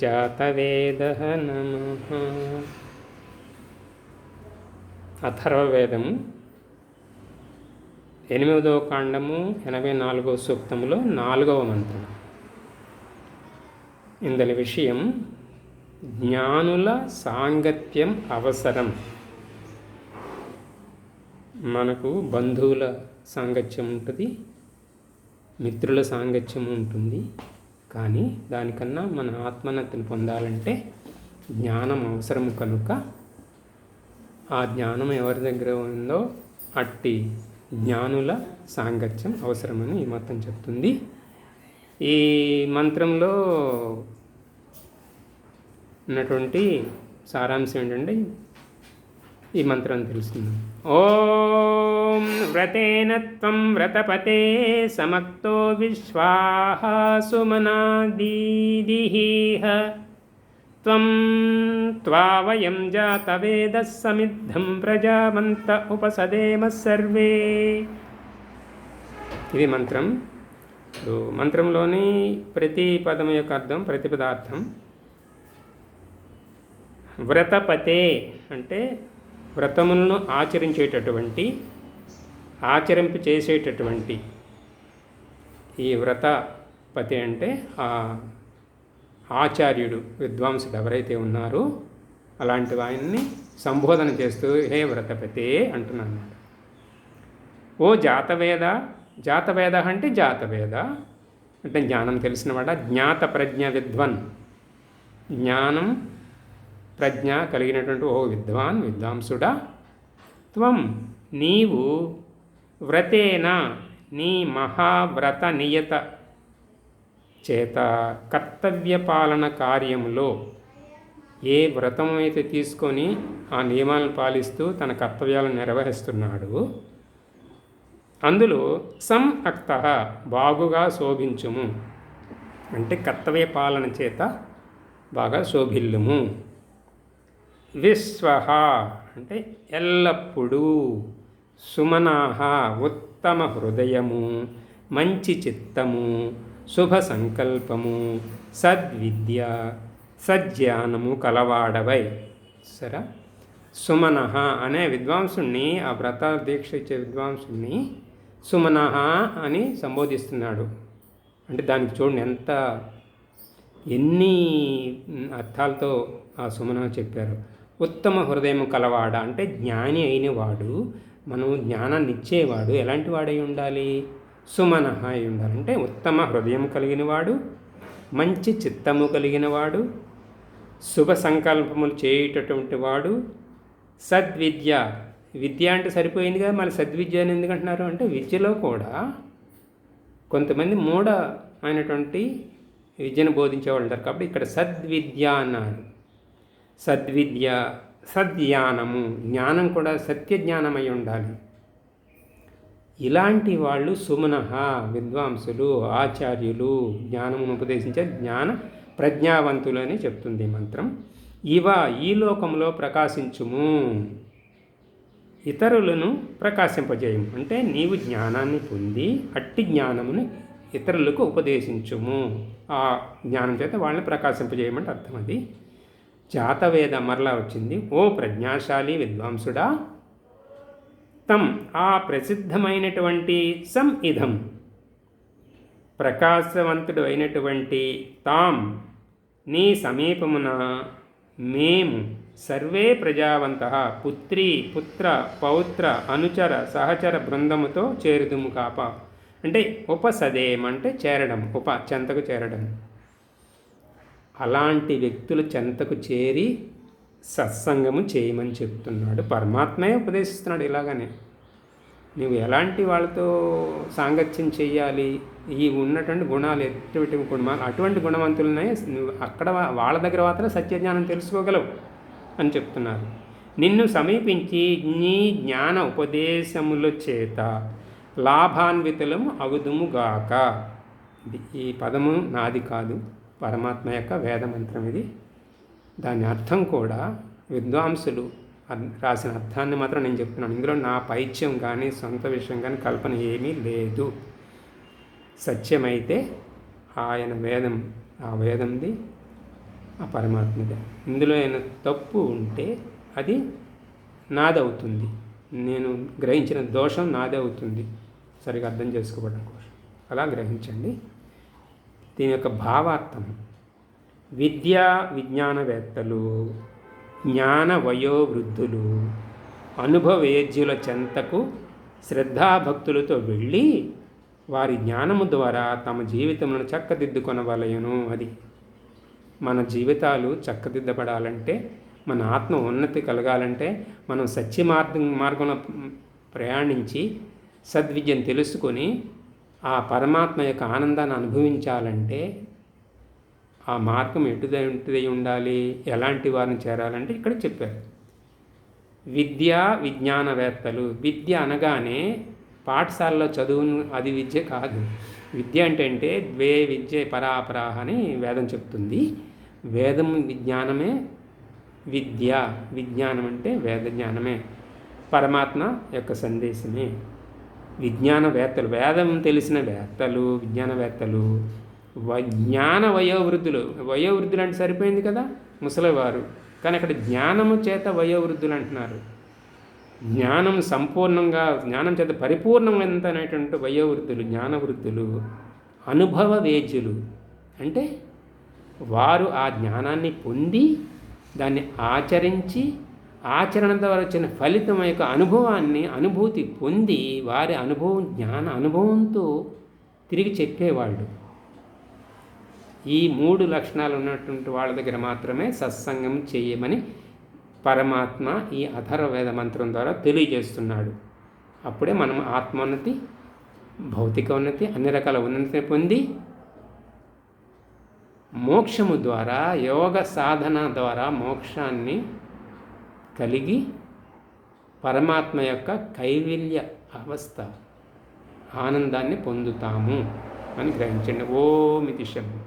జాతవేదః నమః. అథర్వవేదము 8వ కాండము 84వ సూక్తములో 4వ మంత్రం. ఇందలి విషయం జ్ఞానుల సాంగత్యం అవసరం. మనకు బంధువుల సాంగత్యం ఉంటుంది, మిత్రుల సాంగత్యం ఉంటుంది. కానీ దానికన్నా మన ఆత్మనతిని పొందాలంటే జ్ఞానం అవసరం కనుక ఆ జ్ఞానం ఎవరి దగ్గర ఉందో అట్టి జ్ఞానుల సాంగత్యం అవసరమని ఈ మతం చెప్తుంది. ఈ మంత్రంలో ఉన్నటువంటి సారాంశం ఏంటంటే ఈ మంత్రం తెలుస్తుంది. ఓం వ్రతేన త్వం వ్రతపతే సమక్తో విశ్వాః సుమనాదీదిః త్వం త్వావయం జాతవేదః సమిద్ధం ప్రజావంత ఉపసదేమ సర్వే. ఇది మంత్రం. మంత్రంలోని ప్రతి పదం యొక్క అర్థం, ప్రతి పదార్థం. వ్రతపతే అంటే వ్రతములను ఆచరించేటటువంటి, ఆచరింపు చేసేటటువంటి. ఈ వ్రతపతి అంటే ఆ ఆచార్యుడు, విద్వాంసుడు ఎవరైతే ఉన్నారో అలాంటి ఆయన్ని సంబోధన చేస్తూ హే వ్రతపతే అంటున్నాను. ఓ జాతవేద. జాతవేద అంటే జాతవేద అంటే జ్ఞానం తెలిసినవాడ. జ్ఞాత ప్రజ్ఞ విద్వన్, జ్ఞానం ప్రజ్ఞ కలిగినటువంటి ఓ విద్వాన్, విద్వాంసుడా. త్వం నీవు వ్రతేన నీ మహావ్రత నియత చేత కర్తవ్య పాలన కార్యంలో, ఏ వ్రతం అయితే తీసుకొని ఆ నియమాలను పాలిస్తూ తన కర్తవ్యాలను నిర్వహిస్తున్నాడు అందులో సంఅక్త బాగుగా శోభించుము అంటే కర్తవ్య పాలన చేత బాగా శోభిల్లుము. విశ్వః అంటే ఎల్లప్పుడూ, సుమనాః ఉత్తమ హృదయము, మంచి చిత్తము, శుభ సంకల్పము, సద్విద్య సజ్ఞానము కలవాడవై. సరే, సుమనః అనే విద్వాంసుణ్ణి, ఆ వ్రత దీక్ష ఇచ్చే విద్వాంసుణ్ణి సుమనః అని సంబోధిస్తున్నాడు. అంటే దానికి చూడండి ఎన్ని అర్థాలతో ఆ సుమన చెప్పారు. ఉత్తమ హృదయం కలవాడ అంటే జ్ఞాని అయినవాడు, మనం జ్ఞానాన్ని ఇచ్చేవాడు ఎలాంటి వాడై ఉండాలి? సుమనః అయి ఉండాలి. అంటే ఉత్తమ హృదయం కలిగినవాడు, మంచి చిత్తము కలిగినవాడు, శుభ సంకల్పములు చేయుటటువంటి వాడు, సద్విద్య. విద్య అంటే సరిపోయింది కదా, మళ్ళీ సద్విద్య అని ఎందుకంటున్నారు అంటే విద్యలో కూడా కొంతమంది మూఢ అయినటువంటి విద్యను బోధించేవాళ్ళు ఉంటారు. కాబట్టి ఇక్కడ సద్విద్య అన్నారు. సద్విద్య, సద్జ్ఞానము, జ్ఞానం కూడా సత్య జ్ఞానమై ఉండాలి. ఇలాంటి వాళ్ళు సుమనః విద్వాంసులు, ఆచార్యులు, జ్ఞానమును ఉపదేశించే జ్ఞాన ప్రజ్ఞావంతులు అని చెప్తుంది మంత్రం. ఈ లోకంలో ప్రకాశించుము, ఇతరులను ప్రకాశింపజేయము. అంటే నీవు జ్ఞానాన్ని పొంది అట్టి జ్ఞానమును ఇతరులకు ఉపదేశించుము. ఆ జ్ఞానం చేత వాళ్ళని ప్రకాశింపజేయమంటే అర్థం. అది జాతవేద మరలా వచ్చింది. ఓ ప్రజ్ఞాశాలి విద్వాంసుడా, తం ఆ ప్రసిద్ధమైనటువంటి ఇదం ప్రకాశవంతుడు అయినటువంటి తాం నీ సమీపమున మేము సర్వే ప్రజావంతః పుత్రీ పుత్ర పౌత్ర అనుచర సహచర బృందముతో చేరుదుము కాప. అంటే ఉపసదేం అంటే చేరడం, చెంతకు చేరడం. అలాంటి వ్యక్తుల చెంతకు చేరి సత్సంగము చేయమని చెప్తున్నాడు. పరమాత్మే ఉపదేశిస్తున్నాడు. ఇలాగనే నువ్వు ఎలాంటి వాళ్ళతో సాంగత్యం చేయాలి, ఈ ఉన్నటువంటి గుణాలు ఎటువంటి గుణాలు, అటువంటి గుణవంతులనే నువ్వు అక్కడ వాళ్ళ దగ్గర మాత్రం సత్యజ్ఞానం తెలుసుకోగలవు అని చెప్తున్నారు. నిన్ను సమీపించి నీ జ్ఞాన ఉపదేశముల చేత లాభాన్వితులము అగుదుముగాక. ఈ పదము నాది కాదు, పరమాత్మ యొక్క వేదమంత్రం ఇది. దాని అర్థం కూడా విద్వాంసులు రాసిన అర్థాన్ని మాత్రం నేను చెప్తున్నాను. ఇందులో నా పైత్యం కానీ సొంత విషయం కానీ కల్పన ఏమీ లేదు. సత్యమైతే ఆయన వేదం, ఆ వేదంది ఆ పరమాత్మదే. ఇందులో ఏమైనా తప్పు ఉంటే అది నాదవుతుంది, నేను గ్రహించిన దోషం నాదే అవుతుంది. సరిగా అర్థం చేసుకోవడం కోసం అలా గ్రహించండి. దీని యొక్క భావార్థం: విద్యా విజ్ఞానవేత్తలు, జ్ఞాన వయోవృద్ధులు, అనుభవేద్యుల చెంతకు శ్రద్ధాభక్తులతో వెళ్ళి వారి జ్ఞానము ద్వారా తమ జీవితములను చక్కదిద్దుకొనవలయును. అది మన జీవితాలు చక్కదిద్దబడాలంటే, మన ఆత్మ ఉన్నతి కలగాలంటే, మనం సత్య మార్గంలో ప్రయాణించి సద్విద్యను తెలుసుకొని ఆ పరమాత్మ యొక్క ఆనందాన్ని అనుభవించాలంటే ఆ మార్గం ఎటుదై ఉండాలి, ఎలాంటి వారిని చేరాలంటే ఇక్కడ చెప్పారు. విద్యా విజ్ఞానవేత్తలు. విద్య అనగానే పాఠశాలలో చదువును అది విద్య కాదు. విద్య అంటే ద్వే విద్య పరాపరాహ అని వేదం చెప్తుంది. వేదం విజ్ఞానమే విద్య. విజ్ఞానం అంటే వేద జ్ఞానమే, పరమాత్మ యొక్క సందేశమే. విజ్ఞానవేత్తలు, వేదం తెలిసిన వేత్తలు, విజ్ఞానవేత్తలు, జ్ఞాన వయోవృద్ధులు. వయోవృద్ధులు అంటే సరిపోయింది కదా, ముసలివారు. కానీ అక్కడ జ్ఞానము చేత వయోవృద్ధులు అంటున్నారు. జ్ఞానం సంపూర్ణంగా, జ్ఞానం చేత పరిపూర్ణమైనటువంటి వయోవృద్ధులు, జ్ఞానవృద్ధులు. అనుభవ వేద్యులు అంటే వారు ఆ జ్ఞానాన్ని పొంది దాన్ని ఆచరించి, ఆచరణ ద్వారా వచ్చిన ఫలితం యొక్క అనుభూతి పొంది వారి అనుభవంతో తిరిగి చెప్పేవాళ్ళు. ఈ 3 లక్షణాలు ఉన్నటువంటి వాళ్ళ దగ్గర మాత్రమే సత్సంగం చేయమని పరమాత్మ ఈ అథర్వవేద మంత్రం ద్వారా తెలియజేస్తున్నాడు. అప్పుడే మనం ఆత్మోన్నతి, భౌతిక ఉన్నతి, అన్ని రకాల ఉన్నతిని పొంది మోక్షము ద్వారా, యోగ సాధన ద్వారా మోక్షాన్ని కలిగి పరమాత్మ యొక్క కైవల్య అవస్థ, ఆనందాన్ని పొందుతాము అని గ్రహించండి. ఓం ఇది శబ్దం.